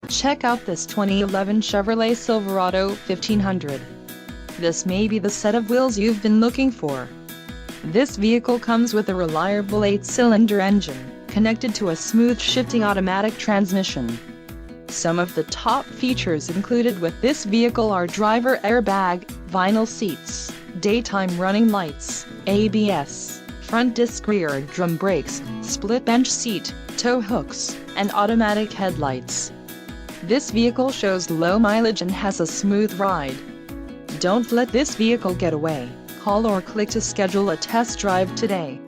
Check out this 2011 Chevrolet Silverado 1500. This may be the set of wheels you've been looking for. This vehicle comes with a reliable 8-cylinder engine, connected to a smooth shifting automatic transmission. Some of the top features included with this vehicle are driver airbag, vinyl seats, daytime running lights, ABS, front disc rear drum brakes, split bench seat, tow hooks, and automatic headlights. This vehicle shows low mileage and has a smooth ride. Don't let this vehicle get away. Call or click to schedule a test drive today.